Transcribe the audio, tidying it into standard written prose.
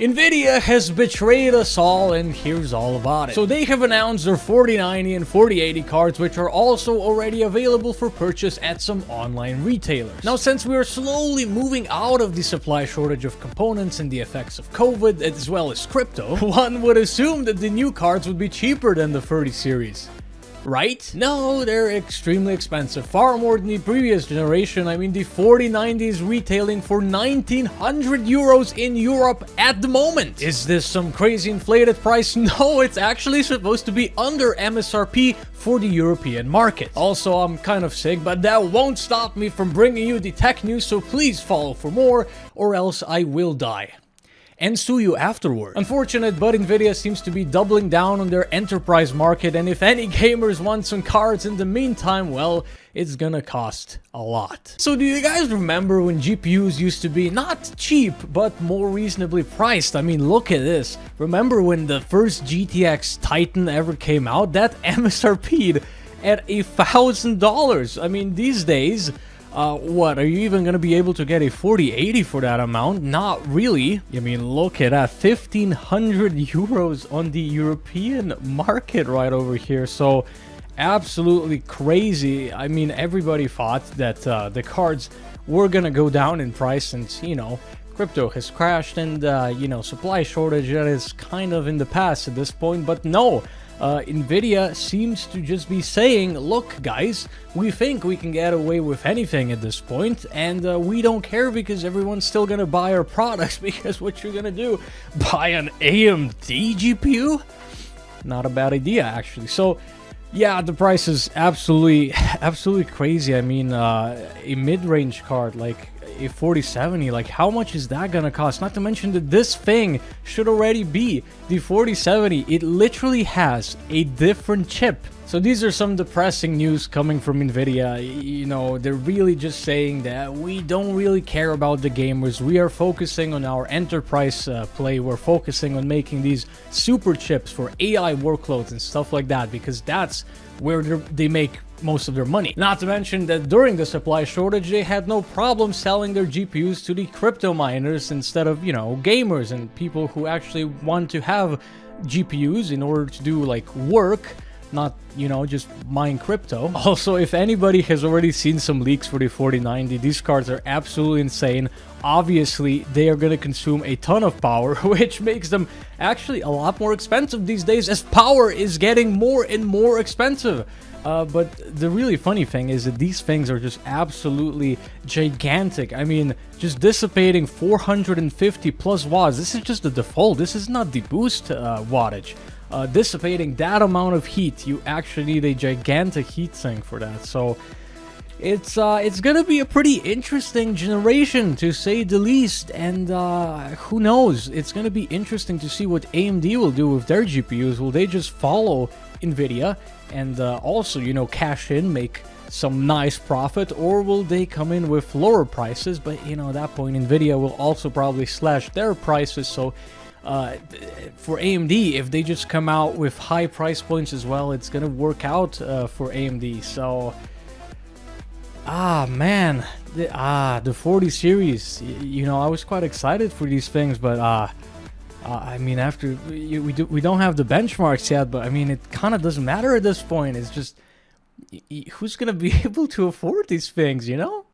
Nvidia has betrayed us all, and here's all about it. So they have announced their 4090 and 4080 cards, which are also already available for purchase at some online retailers. Now, since we are slowly moving out of the supply shortage of components and the effects of COVID, as well as crypto, one would assume that the new cards would be cheaper than the 30 series. Right? No, they're extremely expensive, far more than the previous generation. I mean, the 4090 is retailing for 1900 euros in Europe at the moment. Is this some crazy inflated price? No, it's actually supposed to be under MSRP for the European market. Also, I'm kind of sick, but that won't stop me from bringing you the tech news, so please follow for more, or else I will die and sue you afterward. Unfortunate, but Nvidia seems to be doubling down on their enterprise market, and if any gamers want some cards in the meantime, well, it's gonna cost a lot. So do you guys remember when GPUs used to be not cheap, but more reasonably priced? I mean, look at this. Remember when the first GTX Titan ever came out? That MSRP'd at $1,000. I mean, these days, what, are you even gonna be able to get a 4080 for that amount? Not really. I mean, look at that, 1500 euros on the European market right over here. So absolutely crazy. I mean, everybody thought that the cards were gonna go down in price, and you know, crypto has crashed, and you know, supply shortage, that is kind of in the past at this point. But no, Nvidia seems to just be saying, look guys, we think we can get away with anything at this point, and we don't care because everyone's still gonna buy our products. Because what you're gonna do, buy an AMD GPU? Not a bad idea, actually. So yeah, the price is absolutely crazy. I mean, a mid-range card like a 4070, like how much is that gonna cost? Not to mention that this thing should already be the 4070. It literally has a different chip. So these are some depressing news coming from Nvidia. You know, they're really just saying that we don't really care about the gamers. We are focusing on our enterprise play. We're focusing on making these super chips for AI workloads and stuff like that, because that's where they make most of their money. Not to mention that during the supply shortage, they had no problem selling their GPUs to the crypto miners instead of, you know, gamers and people who actually want to have GPUs in order to do like work, not, you know, just mine crypto. Also, if anybody has already seen some leaks for the 4090, these cards are absolutely insane. Obviously, they are going to consume a ton of power, which makes them actually a lot more expensive these days, as power is getting more and more expensive. But the really funny thing is that these things are just absolutely gigantic. I mean, just dissipating 450 plus watts. This is just the default. This is not the boost wattage. Dissipating that amount of heat, you actually need a gigantic heatsink for that. So it's gonna be a pretty interesting generation, to say the least, and who knows, it's gonna be interesting to see what AMD will do with their GPUs. Will they just follow Nvidia and also, you know, cash in, make some nice profit, or will they come in with lower prices? But you know, at that point Nvidia will also probably slash their prices. So for AMD, if they just come out with high price points as well, it's gonna work out for AMD. So man, the 40 series, you know, I was quite excited for these things, but I mean, after we don't have the benchmarks yet, but I mean, it kind of doesn't matter at this point. It's just who's gonna be able to afford these things, you know?